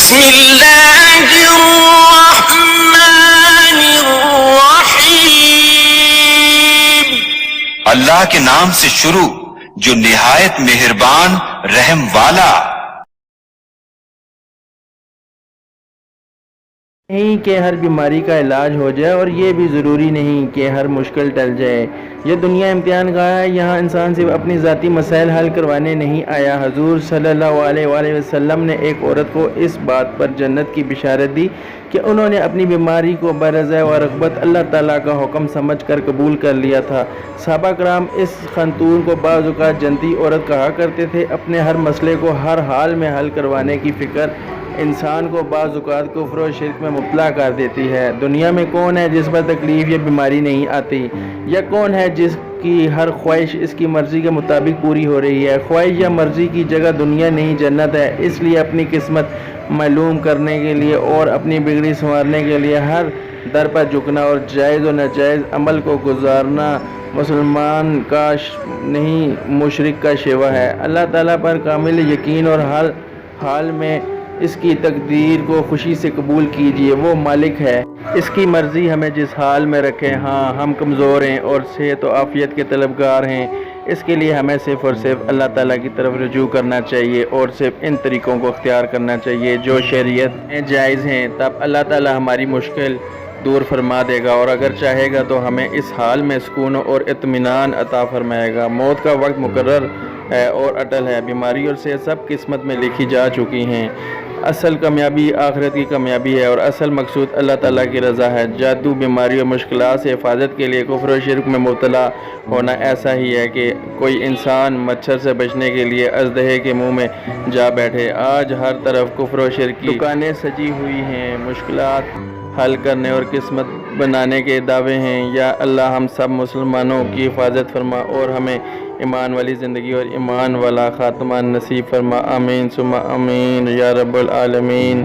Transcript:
بسم اللہ الرحمن الرحیم، اللہ کے نام سے شروع جو نہایت مہربان رحم والا۔ نہیں کہ ہر بیماری کا علاج ہو جائے، اور یہ بھی ضروری نہیں کہ ہر مشکل ٹل جائے۔ یہ دنیا امتحان گاہ ہے، یہاں انسان صرف اپنی ذاتی مسائل حل کروانے نہیں آیا۔ حضور صلی اللہ علیہ وآلہ وسلم نے ایک عورت کو اس بات پر جنت کی بشارت دی کہ انہوں نے اپنی بیماری کو برضا و رغبت اللہ تعالیٰ کا حکم سمجھ کر قبول کر لیا تھا۔ صحابہ کرام اس خاتون کو بعض اوقات جنتی عورت کہا کرتے تھے۔ اپنے ہر مسئلے کو ہر حال میں حل کروانے کی فکر انسان کو بعض اوقات کفر و شرک میں مبتلا کر دیتی ہے۔ دنیا میں کون ہے جس پر تکلیف یا بیماری نہیں آتی؟ یا کون ہے جس کی ہر خواہش اس کی مرضی کے مطابق پوری ہو رہی ہے؟ خواہش یا مرضی کی جگہ دنیا نہیں جنت ہے۔ اس لیے اپنی قسمت معلوم کرنے کے لیے اور اپنی بگڑی سنوارنے کے لیے ہر در پر جھکنا اور جائز و ناجائز عمل کو گزارنا مسلمان کا نہیں مشرک کا شیوہ ہے۔ اللہ تعالیٰ پر کامل یقین اور ہر حال میں اس کی تقدیر کو خوشی سے قبول کیجیے۔ وہ مالک ہے، اس کی مرضی ہمیں جس حال میں رکھے۔ ہاں، ہم کمزور ہیں اور صحت و عافیت کے طلبگار ہیں، اس کے لیے ہمیں صرف اور صرف اللہ تعالیٰ کی طرف رجوع کرنا چاہیے اور صرف ان طریقوں کو اختیار کرنا چاہیے جو شریعت میں جائز ہیں۔ تب اللہ تعالیٰ ہماری مشکل دور فرما دے گا، اور اگر چاہے گا تو ہمیں اس حال میں سکون اور اطمینان عطا فرمائے گا۔ موت کا وقت مقرر ہے اور اٹل ہے۔ بیماری اور صحت سب قسمت میں لکھی جا چکی ہیں۔ اصل کامیابی آخرت کی کامیابی ہے اور اصل مقصود اللہ تعالیٰ کی رضا ہے۔ جادو، بیماری اور مشکلات سے حفاظت کے لیے کفر و شرک میں مبتلا ہونا ایسا ہی ہے کہ کوئی انسان مچھر سے بچنے کے لیے اژدہے کے منہ میں جا بیٹھے۔ آج ہر طرف کفر و شرک کی دکانیں سجی ہوئی ہیں، مشکلات حل کرنے اور قسمت بنانے کے دعوے ہیں۔ یا اللہ ہم سب مسلمانوں کی حفاظت فرما اور ہمیں ایمان والی زندگی اور ایمان والا خاتمہ نصیب فرما۔ آمین ثم آمین یا رب العالمین۔